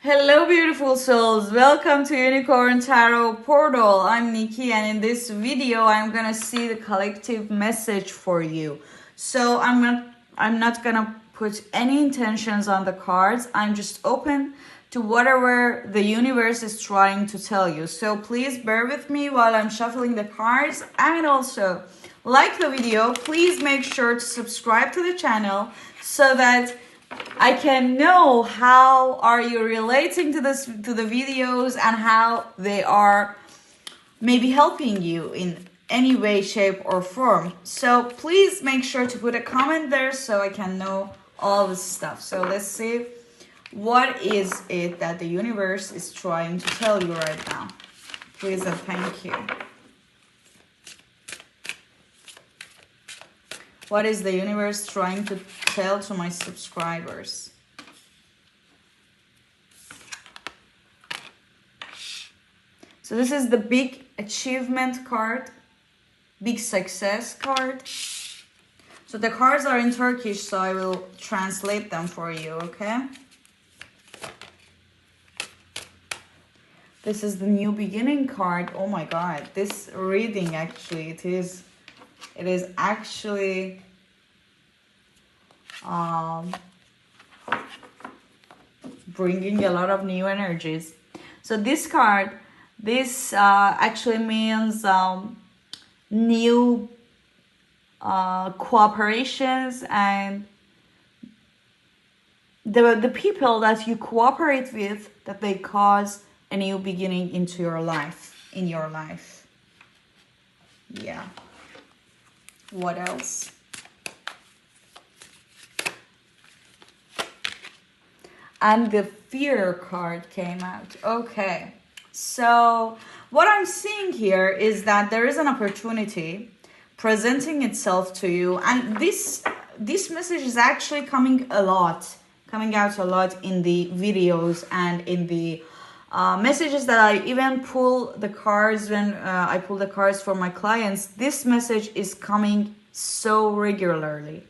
Hello, beautiful souls. Welcome to Unicorn Tarot Portal. I'm Nikki, and in this video, I'm gonna see the collective message for you. So I'm not gonna put any intentions on the cards. I'm just open to whatever the universe is trying to tell you. So please bear with me while I'm shuffling the cards, and also like the video. Please make sure to subscribe to the channel so that I can know how are you relating to the videos and how they are maybe helping you in any way, shape, or form. So please make sure to put a comment there so I can know all this stuff. So let's see, what is it that the universe is trying to tell you right now? Please and thank you. What is the universe trying to tell to my subscribers? So this is the big achievement card, big success card. So the cards are in Turkish, so I will translate them for you, okay? This is the new beginning card. Oh my God, this reading actually, it is actually bringing a lot of new energies. So this card, this actually means new cooperations, and the people that you cooperate with, that they cause a new beginning into your life, in your life. Yeah. What else? And the fear card came out. Okay. So what I'm seeing here is that there is an opportunity presenting itself to you. And this message is actually coming out a lot in the videos and in the messages that I even pull the cards when I pull the cards for my clients. This message is coming so regularly.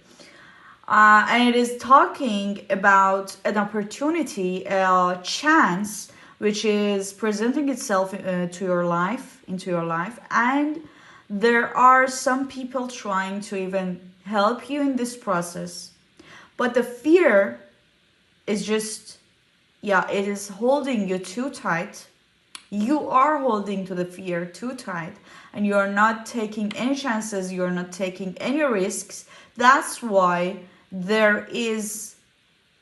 And it is talking about an opportunity, a chance, which is presenting itself into your life. And there are some people trying to even help you in this process. But the fear is just, it is holding you too tight. You are holding to the fear too tight, and you're not taking any chances. You're not taking any risks. That's why there is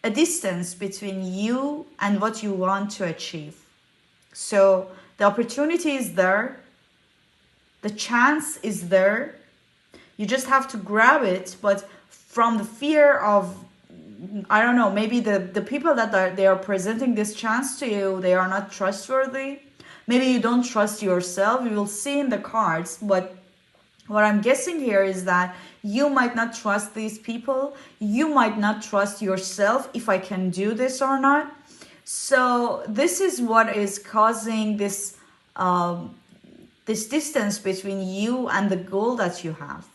a distance between you and what you want to achieve. So the opportunity is there. The chance is there. You just have to grab it. But from the fear of, I don't know, maybe the people that they are presenting this chance to you, they are not trustworthy. Maybe you don't trust yourself. You will see in the cards. But what I'm guessing here is that you might not trust these people. You might not trust yourself, if I can do this or not. So this is what is causing this this distance between you and the goal that you have.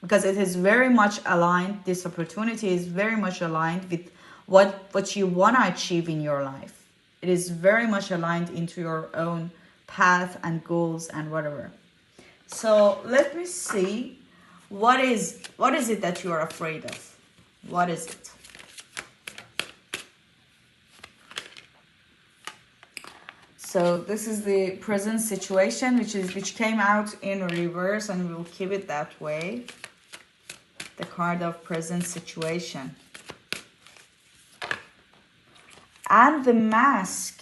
Because it is very much aligned, this opportunity is very much aligned with what you want to achieve in your life. It is very much aligned into your own path and goals and whatever. So let me see, what is it that you are afraid of? What is it? So this is the present situation, which came out in reverse, and we'll keep it that way. The card of present situation. And the mask.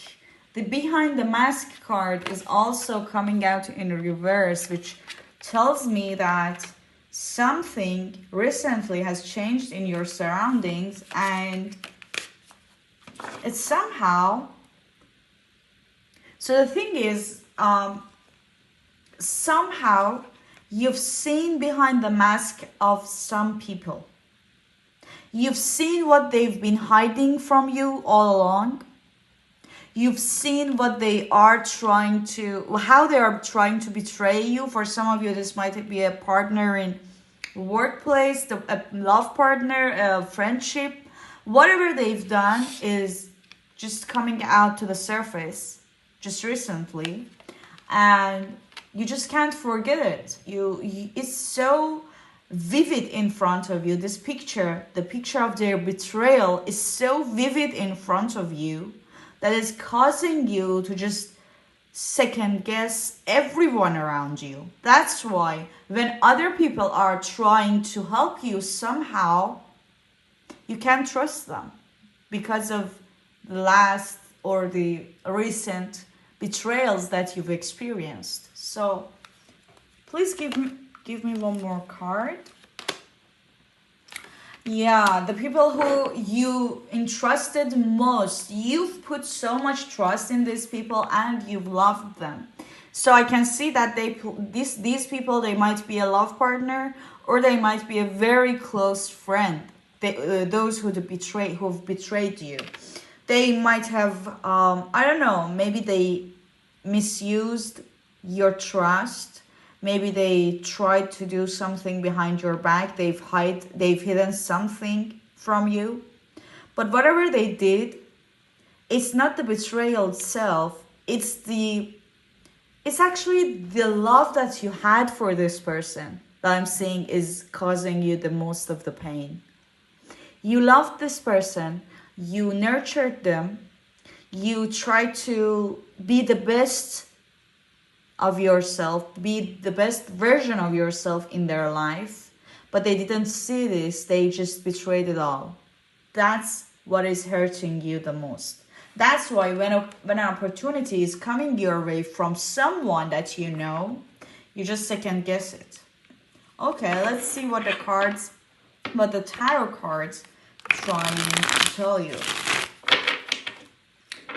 The behind the mask card is also coming out in reverse, which tells me that something recently has changed in your surroundings, and it's somehow... So the thing is, somehow you've seen behind the mask of some people. You've seen what they've been hiding from you all along. You've seen what they are trying to, how they are trying to betray you. For some of you, this might be a partner in workplace, a love partner, a friendship. Whatever they've done is just coming out to the surface just recently, and you just can't forget it. It's so vivid in front of you. This picture, the picture of their betrayal, is so vivid in front of you that is causing you to just second guess everyone around you. That's why when other people are trying to help you somehow, you can't trust them because of the last or the recent betrayals that you've experienced. So please give me one more card. Yeah, the people who you entrusted most, you've put so much trust in these people and you've loved them. So I can see that these people, they might be a love partner or they might be a very close friend. Those who've betrayed you. They might have, I don't know, maybe they misused your trust. Maybe they tried to do something behind your back. They've hidden something from you. But whatever they did, it's not the betrayal itself. It's actually the love that you had for this person that I'm seeing is causing you the most of the pain. You loved this person. You nurtured them. You tried to be the best of yourself, be the best version of yourself in their life, but they didn't see this. They just betrayed it all. That's what is hurting you the most. That's why when an opportunity is coming your way from someone that you know, you just second guess it. Okay, let's see what the tarot cards trying to tell you.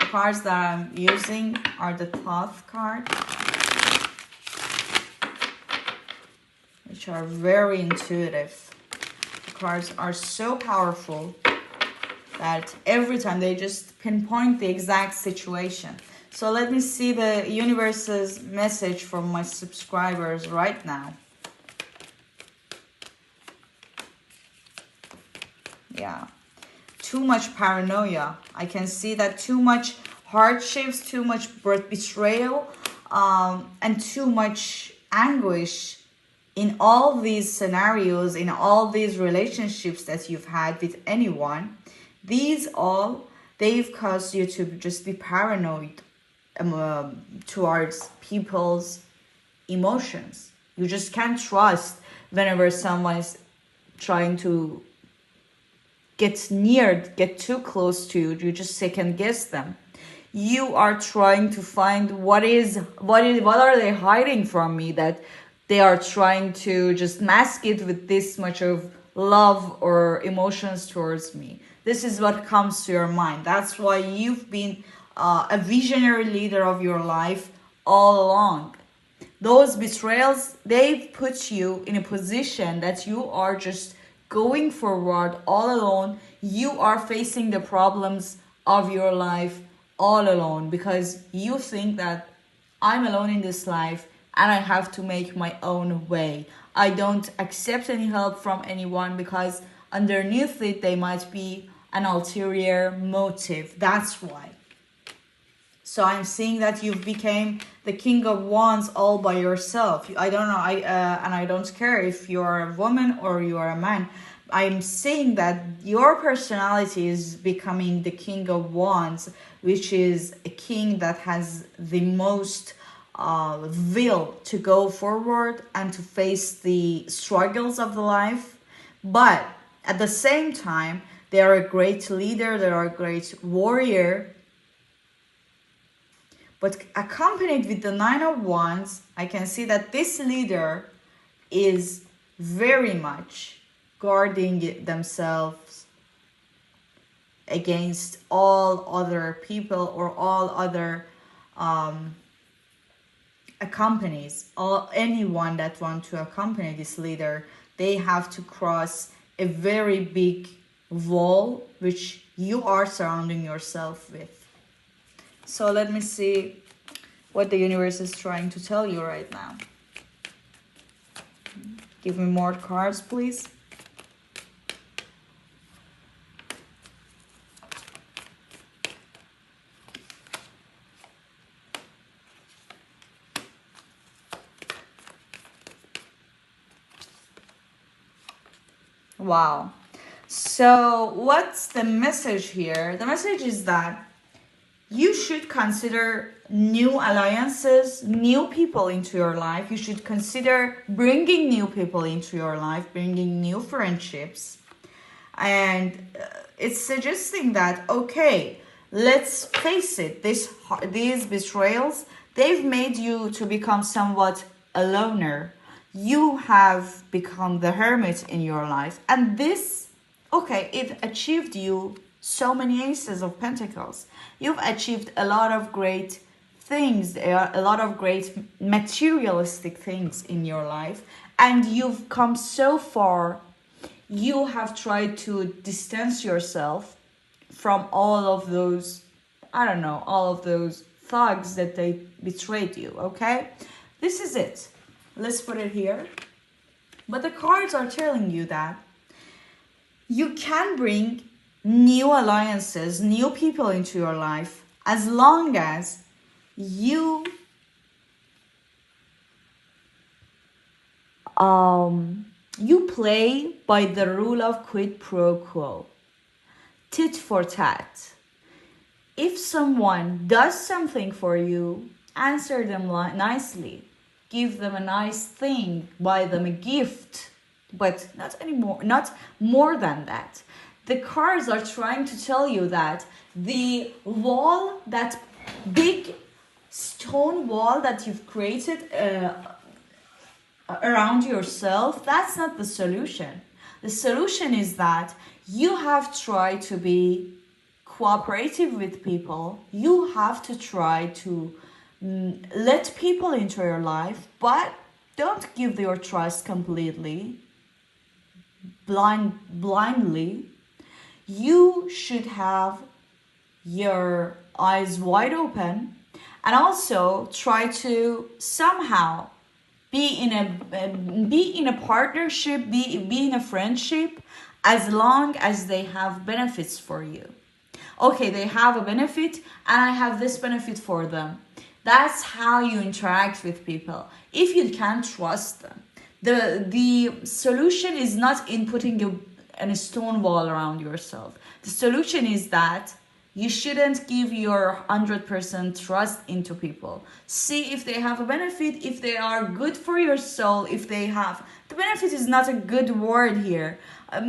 The cards that I'm using are the Thoth card, which are very intuitive. The cards are so powerful that every time they just pinpoint the exact situation. So let me see the universe's message from my subscribers right now. Yeah, too much paranoia. I can see that too much hardships, too much betrayal, and too much anguish in all these scenarios, in all these relationships that you've had with anyone. These all, they've caused you to just be paranoid towards people's emotions. You just can't trust whenever someone is trying to get too close to you. You just second guess them. You are trying to find what are they hiding from me that they are trying to just mask it with this much of love or emotions towards me. This is what comes to your mind. That's why you've been a visionary leader of your life all along. Those betrayals, they've put you in a position that you are just going forward all alone. You are facing the problems of your life all alone because you think that I'm alone in this life and I have to make my own way. I don't accept any help from anyone because underneath it, they might be an ulterior motive. That's why. So I'm seeing that you've became the King of Wands all by yourself. I don't know, and I don't care if you're a woman or you're a man. I'm saying that your personality is becoming the King of Wands, which is a king that has the most will to go forward and to face the struggles of the life. But at the same time, they are a great leader, they are a great warrior. But accompanied with the Nine of Wands, I can see that this leader is very much guarding themselves against all other people or all other accompanies. Anyone that want to accompany this leader, they have to cross a very big wall which you are surrounding yourself with. So let me see what the universe is trying to tell you right now. Give me more cards, please. Wow. So, what's the message here? The message is that you should consider new alliances, new people into your life. You should consider bringing new people into your life, bringing new friendships. And it's suggesting that, okay, let's face it, these betrayals, they've made you to become somewhat a loner. You have become the hermit in your life. And this, okay, it achieved you so many aces of pentacles. You've achieved a lot of great things, a lot of great materialistic things in your life, and you've come so far. You have tried to distance yourself from all of those, I don't know, all of those thugs that they betrayed you, okay? This is it. Let's put it here. But the cards are telling you that you can bring new alliances, new people into your life, as long as you you play by the rule of quid pro quo, tit for tat. If someone does something for you, answer them nicely, give them a nice thing, buy them a gift, but not anymore, not more than that. The cards are trying to tell you that the wall, that big stone wall that you've created around yourself, that's not the solution. The solution is that you have tried to be cooperative with people. You have to try to let people into your life, but don't give your trust completely, blindly. You should have your eyes wide open, and also try to somehow be in a partnership, be in a friendship, as long as they have benefits for you. Okay, they have a benefit and I have this benefit for them. That's how you interact with people. If you can't trust them, the solution is not in putting a stone wall around yourself. The solution is that you shouldn't give your 100% trust into people. See if they have a benefit, if they are good for your soul, if they have... The benefit is not a good word here.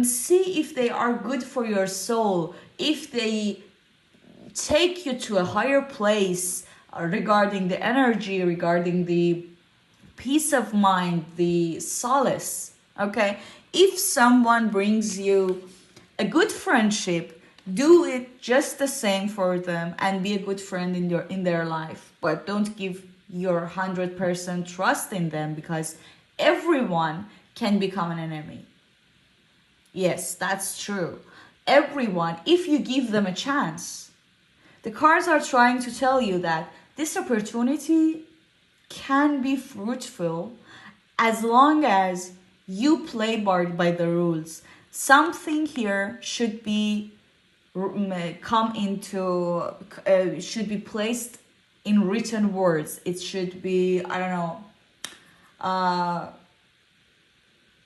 See if they are good for your soul, if they take you to a higher place regarding the energy, regarding the peace of mind, the solace, okay? If someone brings you a good friendship, do it just the same for them and be a good friend in their life. But don't give your 100% trust in them, because everyone can become an enemy. Yes, that's true. Everyone, if you give them a chance. The cards are trying to tell you that this opportunity can be fruitful as long as you play by the rules. Something here should be should be placed in written words. It should be, I don't know,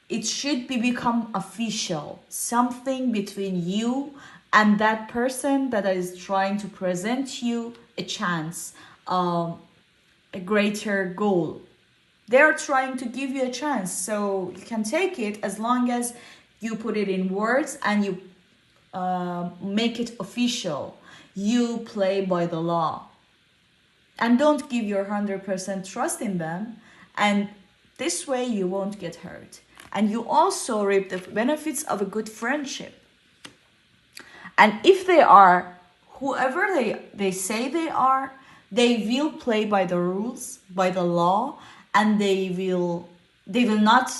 it should become official. Something between you and that person that is trying to present you a chance, a greater goal. They're trying to give you a chance, so you can take it as long as you put it in words and you make it official. You play by the law. And don't give your 100% trust in them. And this way you won't get hurt. And you also reap the benefits of a good friendship. And if they are whoever they say they are, they will play by the rules, by the law, and they will not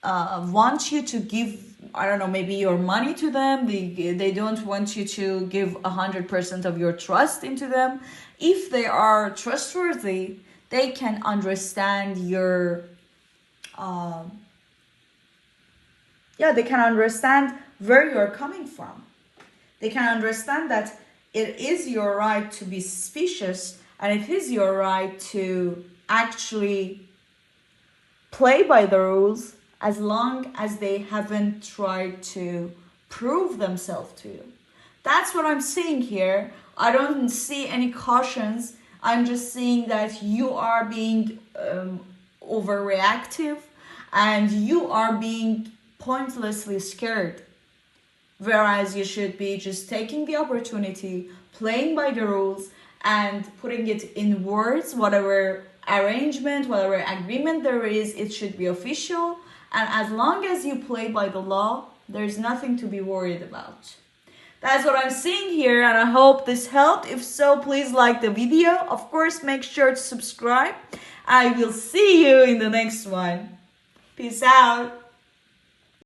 want you to give, I don't know, maybe your money to them. They don't want you to give 100% of your trust into them. If they are trustworthy, they can understand your they can understand where you're coming from. They can understand that it is your right to be suspicious, and it is your right to actually play by the rules as long as they haven't tried to prove themselves to you. That's what I'm seeing here. I don't see any cautions. I'm just seeing that you are being overreactive and you are being pointlessly scared. Whereas you should be just taking the opportunity, playing by the rules, and putting it in words, whatever arrangement, whatever agreement there is, it should be official. And as long as you play by the law, there's nothing to be worried about. That's what I'm seeing here, and I hope this helped. If so, please like the video. Of course, make sure to subscribe. I will see you in the next one. Peace out.